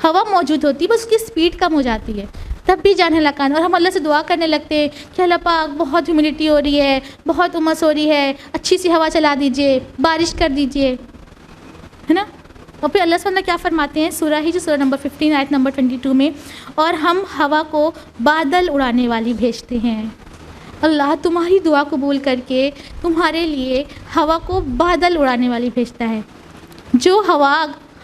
ہوا موجود ہوتی ہے بس اس کی اسپیڈ کم ہو جاتی ہے، تب بھی جان ہلاکان۔ اور ہم اللہ سے دعا کرنے لگتے ہیں کہ اللہ پاک بہت ہیومیڈیٹی ہو رہی ہے، بہت امس ہو رہی ہے، اچھی سی ہوا چلا دیجئے، بارش کر دیجئے، ہے نا۔ اور پھر اللہ سبحانہ کیا فرماتے ہیں سورہ نمبر 15 آیت نمبر 22 میں، اور ہم ہوا کو بادل اڑانے والی بھیجتے ہیں۔ اللہ تمہاری دعا قبول کر کے تمہارے لیے ہوا کو بادل اڑانے والی بھیجتا ہے۔ جو ہوا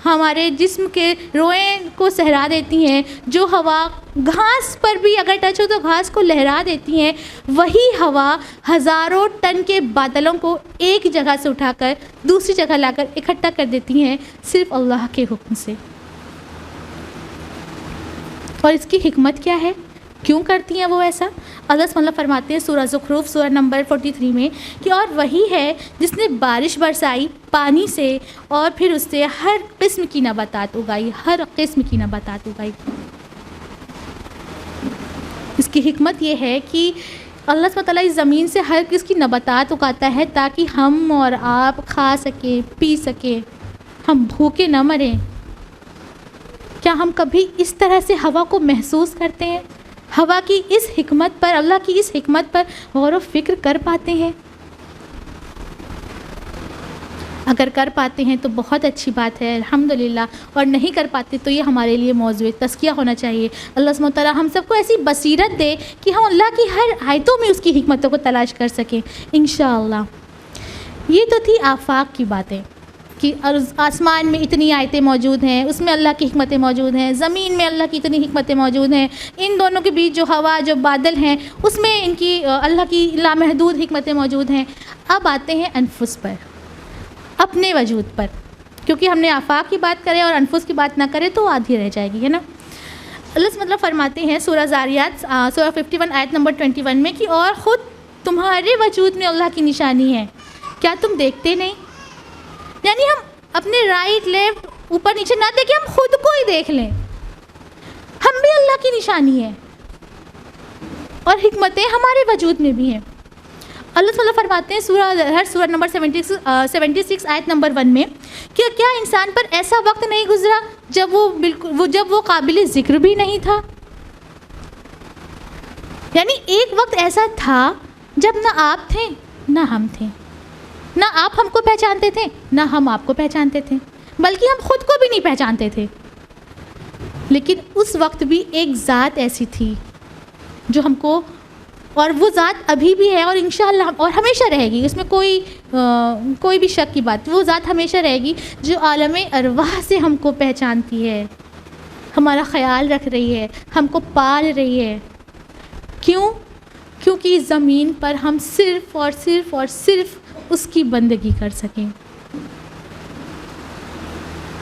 ہمارے جسم کے روئیں کو سہرا دیتی ہیں، جو ہوا گھاس پر بھی اگر ٹچ ہو تو گھاس کو لہرا دیتی ہیں، وہی ہوا ہزاروں ٹن کے بادلوں کو ایک جگہ سے اٹھا کر دوسری جگہ لا کر اکٹھا کر دیتی ہیں صرف اللہ کے حکم سے۔ اور اس کی حکمت کیا ہے؟ کیوں کرتی ہیں وہ ایسا؟ اللہ سبحانہ فرماتے ہیں سورہ زخرف سورہ نمبر 43 میں کہ اور وہی ہے جس نے بارش برسائی پانی سے اور پھر اس سے ہر قسم کی نباتات اگائی، اس کی حکمت یہ ہے کہ اللہ سبحانہ تعالیٰ اس زمین سے ہر قسم کی نباتات اگاتا ہے تاکہ ہم اور آپ کھا سکیں، پی سکیں، ہم بھوکے نہ مریں۔ کیا ہم کبھی اس طرح سے ہوا کو محسوس کرتے ہیں؟ ہوا کی اس حکمت پر، اللہ کی اس حکمت پر غور و فکر کر پاتے ہیں؟ اگر کر پاتے ہیں تو بہت اچھی بات ہے، الحمدللہ، اور نہیں کر پاتے تو یہ ہمارے لیے موضوع تزکیہ ہونا چاہیے۔ اللہ سبحانہ تعالیٰ ہم سب کو ایسی بصیرت دے کہ ہم اللہ کی ہر آیتوں میں اس کی حکمتوں کو تلاش کر سکیں انشاءاللہ۔ یہ تو تھی آفاق کی باتیں کہ آسمان میں اتنی آیتیں موجود ہیں، اس میں اللہ کی حکمتیں موجود ہیں، زمین میں اللہ کی اتنی حکمتیں موجود ہیں، ان دونوں کے بیچ جو ہوا جو بادل ہیں اس میں ان کی اللہ کی لامحدود حکمتیں موجود ہیں۔ اب آتے ہیں انفس پر، اپنے وجود پر، کیونکہ ہم نے آفاق کی بات کرے اور انفس کی بات نہ کرے تو آدھی رہ جائے گی، ہے نا۔ اللہ مطلب فرماتے ہیں سورہ زاریات سورہ 51 آیت نمبر 21 میں کہ اور خود تمہارے وجود میں اللہ کی نشانی ہے، کیا تم دیکھتے نہیں؟ یعنی ہم اپنے رائٹ لیفٹ اوپر نیچے نہ دیکھیں، ہم خود کو ہی دیکھ لیں، ہم بھی اللہ کی نشانی ہے اور حکمتیں ہمارے وجود میں بھی ہیں۔ اللہ تعالیٰ فرماتے ہیں سورہ نمبر 76 آیت نمبر 1 میں کہ کیا انسان پر ایسا وقت نہیں گزرا جب وہ قابل ذکر بھی نہیں تھا؟ یعنی ایک وقت ایسا تھا جب نہ آپ تھے نہ ہم تھے، نہ آپ ہم کو پہچانتے تھے نہ ہم آپ کو پہچانتے تھے، بلکہ ہم خود کو بھی نہیں پہچانتے تھے۔ لیکن اس وقت بھی ایک ذات ایسی تھی جو ہم کو اور وہ ذات ابھی بھی ہے اور انشاءاللہ اور ہمیشہ رہے گی، اس میں کوئی بھی شک کی بات، وہ ذات ہمیشہ رہے گی جو عالم ارواح سے ہم کو پہچانتی ہے، ہمارا خیال رکھ رہی ہے، ہم کو پال رہی ہے۔ کیونکہ اس زمین پر ہم صرف اور صرف اور صرف اس کی بندگی کر سکیں،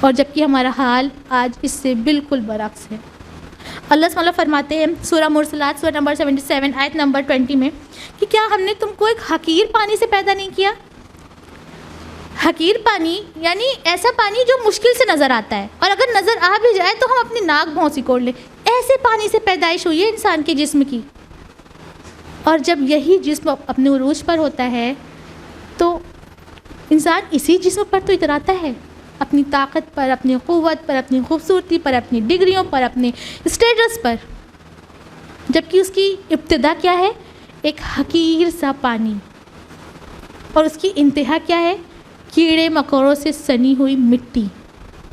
اور جبکہ ہمارا حال آج اس سے بالکل برعکس ہے۔ اللہ سبحانہ فرماتے ہیں سورہ مرسلات سورہ نمبر 77 آیت نمبر 20 میں کہ کیا ہم نے تم کو ایک حقیر پانی سے پیدا نہیں کیا؟ حقیر پانی یعنی ایسا پانی جو مشکل سے نظر آتا ہے، اور اگر نظر آ بھی جائے تو ہم اپنی ناک بھونسی سکوڑ لیں، ایسے پانی سے پیدائش ہوئی ہے انسان کے جسم کی۔ اور جب یہی جسم اپنے عروج پر ہوتا ہے تو انسان اسی جسم پر تو اتراتا ہے، اپنی طاقت پر، اپنی قوت پر، اپنی خوبصورتی پر، اپنی ڈگریوں پر، اپنے اسٹیٹس پر، جبکہ اس کی ابتدا کیا ہے؟ ایک حقیر سا پانی، اور اس کی انتہا کیا ہے؟ کیڑے مکوڑوں سے سنی ہوئی مٹی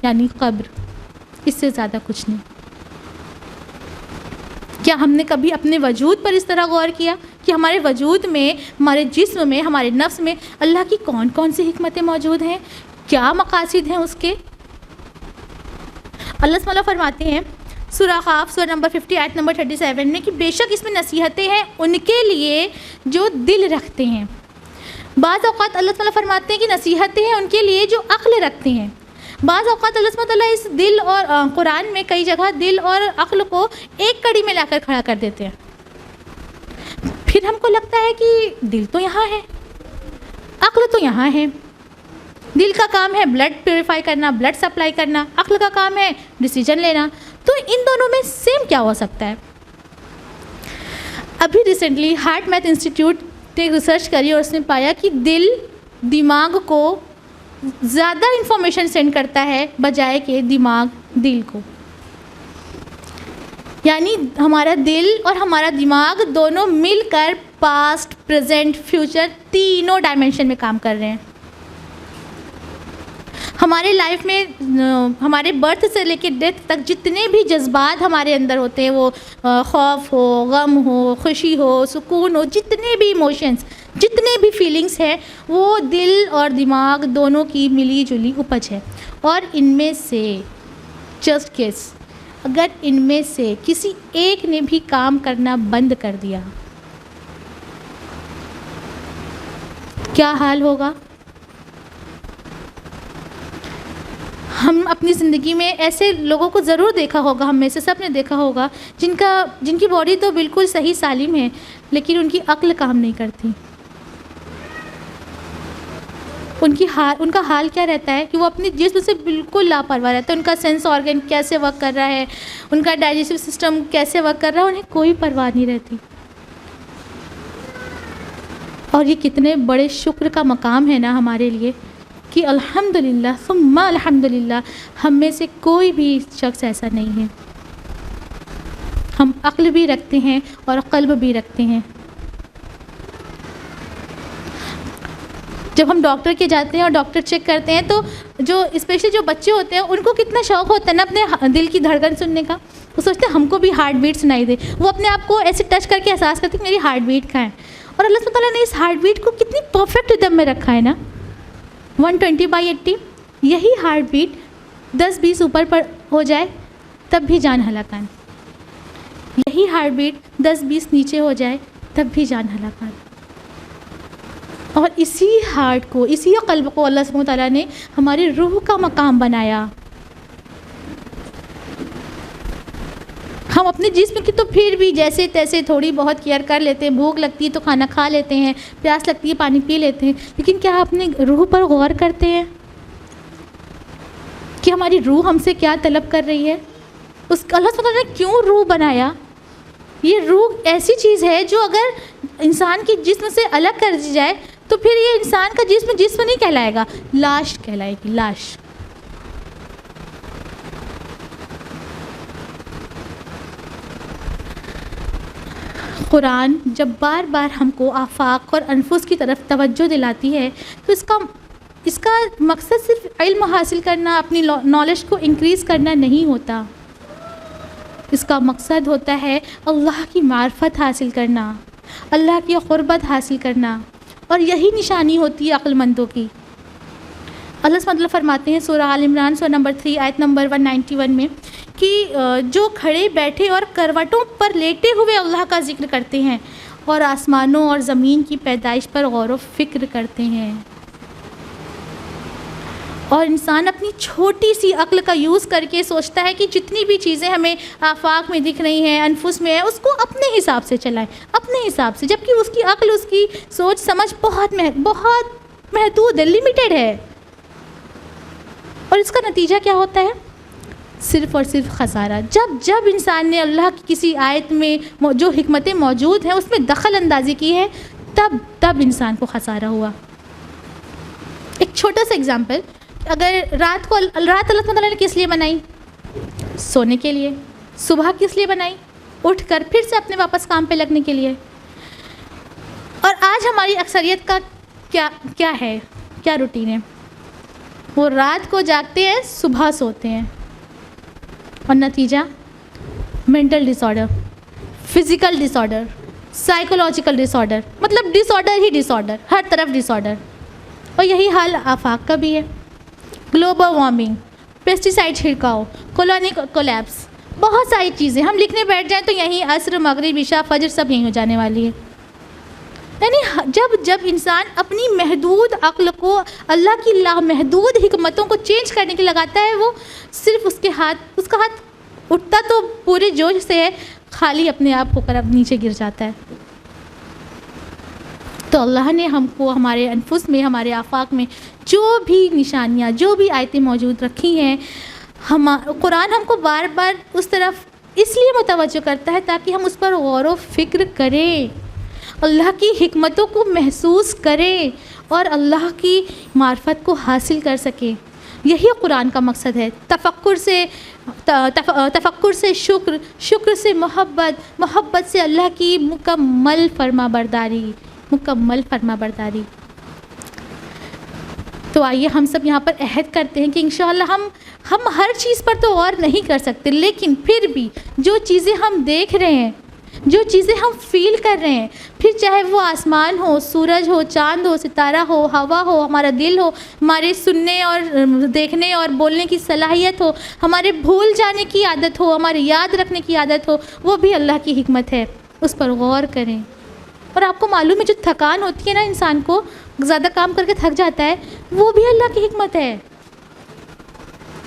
یعنی قبر، اس سے زیادہ کچھ نہیں۔ کیا ہم نے کبھی اپنے وجود پر اس طرح غور کیا کہ ہمارے وجود میں، ہمارے جسم میں، ہمارے نفس میں اللہ کی کون کون سی حکمتیں موجود ہیں؟ کیا مقاصد ہیں اس کے؟ اللہ سبحانہ فرماتے ہیں سورہ قاف سورہ نمبر 50 آیت نمبر 37 میں کہ بے شک اس میں نصیحتیں ہیں ان کے لیے جو دل رکھتے ہیں۔ بعض اوقات اللہ تعالیٰ فرماتے ہیں کہ نصیحتیں ہیں ان کے لیے جو عقل رکھتے ہیں۔ بعض اوقات اللہ سبحانہ تعالیٰ اس دل اور قرآن میں کئی جگہ دل اور عقل کو ایک کڑی میں لا کر کھڑا کر دیتے ہیں۔ پھر ہم کو لگتا ہے کہ دل تو یہاں ہے، عقل تو یہاں ہے۔ دل کا کام ہے بلڈ پیوریفائی کرنا، بلڈ سپلائی کرنا، عقل کا کام ہے ڈیسیجن لینا، تو ان دونوں میں سیم کیا ہو سکتا ہے؟ ابھی ریسنٹلی ہارٹ میتھ انسٹیٹیوٹ نے ریسرچ کری اور اس نے پایا کہ دل دماغ کو زیادہ انفارمیشن سینڈ کرتا ہے بجائے کہ دماغ دل کو، یعنی ہمارا دل اور ہمارا دماغ دونوں مل کر پاسٹ، پریزنٹ، فیوچر تینوں ڈائمینشن میں کام کر رہے ہیں۔ ہمارے لائف میں ہمارے برتھ سے لے کے ڈیتھ تک جتنے بھی جذبات ہمارے اندر ہوتے ہیں، وہ خوف ہو، غم ہو، خوشی ہو، سکون ہو، جتنے بھی ایموشنز، جتنے بھی فیلنگس ہیں، وہ دل اور دماغ دونوں کی ملی جلی اپج ہے۔ اور ان میں سے جسٹ گیس، اگر ان میں سے کسی ایک نے بھی کام کرنا بند کر دیا کیا حال ہوگا؟ ہم اپنی زندگی میں ایسے لوگوں کو ضرور دیکھا ہوگا، ہم میں سے سب نے دیکھا ہوگا جن کی باڈی تو بالکل صحیح سالم ہے لیکن ان کی عقل کام نہیں کرتی۔ ان کا حال کیا رہتا ہے کہ وہ اپنے جسم سے بالکل لاپرواہ رہتا ہے، ان کا سینس آرگن کیسے ورک کر رہا ہے، ان کا ڈائجسٹو سسٹم کیسے ورک کر رہا ہے، انہیں کوئی پرواہ نہیں رہتی۔ اور یہ کتنے بڑے شکر کا مقام ہے نا ہمارے لیے کہ الحمدللہ ثم الحمدللہ ہم میں سے کوئی بھی شخص ایسا نہیں ہے۔ ہم عقل بھی رکھتے ہیں اور قلب بھی رکھتے ہیں۔ جب ہم ڈاکٹر کے جاتے ہیں اور ڈاکٹر چیک کرتے ہیں تو جو اسپیشلی جو بچے ہوتے ہیں ان کو کتنا شوق ہوتا ہے نا اپنے دل کی دھڑکن سننے کا، وہ سوچتے ہیں ہم کو بھی ہارٹ بیٹ سنائی دے، وہ اپنے آپ کو ایسے ٹچ کر کے احساس کرتے ہیں کہ میری ہارٹ بیٹ کہاں ہے۔ اور اللہ سبحانہ تعالیٰ نے اس ہارٹ بیٹ کو کتنی پرفیکٹ ردم میں رکھا ہے نا، 120/80۔ یہی ہارٹ بیٹ 10-20 اوپر پر ہو جائے تب بھی جان ہلاکان، یہی ہارٹ بیٹ 10-20 نیچے ہو جائے تب بھی جان ہلاکان۔ اور اسی ہارٹ کو، اسی قلب کو اللہ سبحانہ تعالیٰ نے ہماری روح کا مقام بنایا۔ ہم اپنے جسم کی تو پھر بھی جیسے تیسے تھوڑی بہت کیئر کر لیتے ہیں، بھوک لگتی ہے تو کھانا کھا لیتے ہیں، پیاس لگتی ہے پانی پی لیتے ہیں، لیکن کیا اپنے روح پر غور کرتے ہیں کہ ہماری روح ہم سے کیا طلب کر رہی ہے؟ اللہ سبحانہ تعالیٰ نے کیوں روح بنایا؟ یہ روح ایسی چیز ہے جو اگر انسان کے جسم سے الگ کر دی جائے تو پھر یہ انسان کا جسم نہیں کہلائے گا، لاش کہلائے گی، لاش۔ قرآن جب بار بار ہم کو آفاق اور انفس کی طرف توجہ دلاتی ہے تو اس کا مقصد صرف علم حاصل کرنا، اپنی نالج کو انکریز کرنا نہیں ہوتا، اس کا مقصد ہوتا ہے اللہ کی معرفت حاصل کرنا، اللہ کی قربت حاصل کرنا، اور یہی نشانی ہوتی ہے عقل مندوں کی۔ اللہ سبحانہ وتعالیٰ فرماتے ہیں سورہ آل عمران سورہ نمبر 3 آیت نمبر 191 میں کہ جو کھڑے بیٹھے اور کروٹوں پر لیٹے ہوئے اللہ کا ذکر کرتے ہیں اور آسمانوں اور زمین کی پیدائش پر غور و فکر کرتے ہیں۔ اور انسان اپنی چھوٹی سی عقل کا یوز کر کے سوچتا ہے کہ جتنی بھی چیزیں ہمیں آفاق میں دکھ رہی ہیں، انفس میں ہیں، اس کو اپنے حساب سے چلائیں، اپنے حساب سے، جبکہ اس کی عقل، اس کی سوچ سمجھ بہت محدود ہے، لمیٹڈ ہے۔ اور اس کا نتیجہ کیا ہوتا ہے؟ صرف اور صرف خسارہ۔ جب انسان نے اللہ کی کسی آیت میں جو حکمتیں موجود ہیں اس میں دخل اندازی کی ہے، تب انسان کو خسارہ ہوا۔ ایک چھوٹا سا ایگزامپل، اگر رات اللہ تعالیٰ نے کس لیے بنائی؟ سونے کے لیے۔ صبح کس لیے بنائی؟ اٹھ کر پھر سے اپنے واپس کام پہ لگنے کے لیے۔ اور آج ہماری اکثریت کا کیا ہے، کیا روٹین ہے؟ وہ رات کو جاگتے ہیں، صبح سوتے ہیں، اور نتیجہ مینٹل ڈس آرڈر، فزیکل ڈس آرڈر، سائیکولوجیکل ڈس آرڈر، مطلب ڈس آرڈر ہی ڈس آرڈر، ہر طرف ڈس آرڈر۔ اور یہی حال آفاق کا بھی ہے۔ گلوبل وارمنگ، پیسٹی سائڈ چھڑکاؤ، کالونی کولیپس، بہت ساری چیزیں ہم لکھنے بیٹھ جائیں تو یہیں عصر، مغرب، عشاء، فجر سب یہیں ہو جانے والی ہے۔ یعنی جب انسان اپنی محدود عقل کو اللہ کی لامحدود حکمتوں کو چینج کرنے کے لگاتا ہے، وہ صرف اس کا ہاتھ اٹھتا تو پورے جوش سے ہے، خالی اپنے آپ کو کر نیچے گر جاتا ہے۔ تو اللہ نے ہم کو ہمارے انفس میں، ہمارے آفاق میں جو بھی نشانیاں، جو بھی آیتیں موجود رکھی ہیں، قرآن ہم کو بار بار اس طرف اس لیے متوجہ کرتا ہے تاکہ ہم اس پر غور و فکر کریں، اللہ کی حکمتوں کو محسوس کریں اور اللہ کی معرفت کو حاصل کر سکیں۔ یہی قرآن کا مقصد ہے۔ تفکر سے شکر سے محبت سے اللہ کی مکمل فرما برداری۔ تو آئیے ہم سب یہاں پر عہد کرتے ہیں کہ انشاءاللہ ہم ہر چیز پر تو غور نہیں کر سکتے، لیکن پھر بھی جو چیزیں ہم دیکھ رہے ہیں، جو چیزیں ہم فیل کر رہے ہیں، پھر چاہے وہ آسمان ہو، سورج ہو، چاند ہو، ستارہ ہو، ہوا ہو، ہمارا دل ہو، ہمارے سننے اور دیکھنے اور بولنے کی صلاحیت ہو، ہمارے بھول جانے کی عادت ہو، ہمارے یاد رکھنے کی عادت ہو، وہ بھی اللہ کی حکمت ہے، اس پر غور کریں۔ اور آپ کو معلوم ہے جو تھکان ہوتی ہے نا، انسان کو زیادہ کام کر کے تھک جاتا ہے، وہ بھی اللہ کی حکمت ہے۔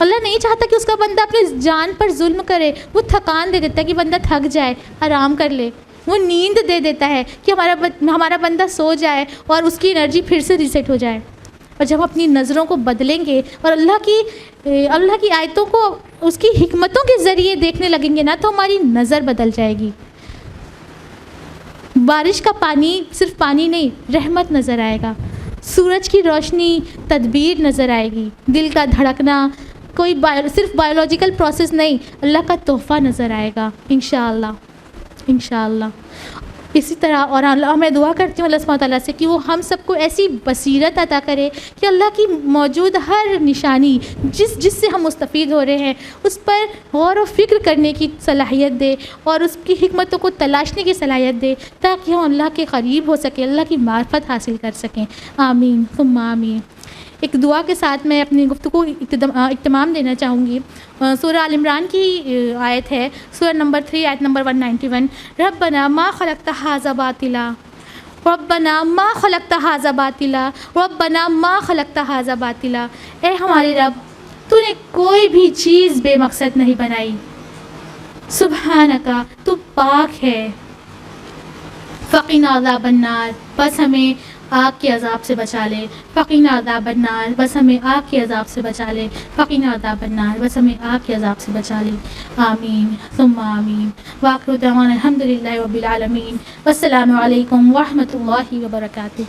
اللہ نہیں چاہتا کہ اس کا بندہ اپنی جان پر ظلم کرے، وہ تھکان دے دیتا ہے کہ بندہ تھک جائے، آرام کر لے، وہ نیند دے دیتا ہے کہ ہمارا بندہ سو جائے اور اس کی انرجی پھر سے ریسیٹ ہو جائے۔ اور جب ہم اپنی نظروں کو بدلیں گے اور اللہ کی آیتوں کو اس کی حکمتوں کے ذریعے دیکھنے لگیں گے نا، تو ہماری نظر بدل جائے گی۔ بارش کا پانی صرف پانی نہیں، رحمت نظر آئے گا، سورج کی روشنی تدبیر نظر آئے گی، دل کا دھڑکنا کوئی صرف بایولوجیکل پروسیس نہیں، اللہ کا تحفہ نظر آئے گا انشاءاللہ۔ اسی طرح اور میں دعا کرتی ہوں اللہ سبحانہ تعالیٰ سے کہ وہ ہم سب کو ایسی بصیرت عطا کرے کہ اللہ کی موجود ہر نشانی جس سے ہم مستفید ہو رہے ہیں اس پر غور و فکر کرنے کی صلاحیت دے اور اس کی حکمتوں کو تلاشنے کی صلاحیت دے، تاکہ ہم اللہ کے قریب ہو سکیں، اللہ کی معرفت حاصل کر سکیں۔ آمین ثم آمین۔ ایک دعا کے ساتھ میں اپنی گفتگو اہتمام دینا چاہوں گی۔ سورہ آل عمران کی آیت ہے، سورہ نمبر 3 آیت نمبر 191، ربنا ما خلقت ھذا باطلا، ربنا ما خلقت ھذا باطلا، ربنا ما خلقت ھذا باطلا۔ اے ہمارے رب، تو نے کوئی بھی چیز بے مقصد نہیں بنائی، سبحانکا، تو پاک ہے، فقنا عذاب النار، بس ہمیں آگ کے عذاب سے بچا لے، فقنا عذاب النار، بس ہمیں آگ کے عذاب سے بچا لے، فقنا عذاب النار، بس ہمیں آگ کے عذاب سے بچا لے۔ آمین ثم آمین۔ وآخر دعوانا الحمدللہ رب العالمین، والسلام علیکم ورحمۃ اللہ وبرکاتہ۔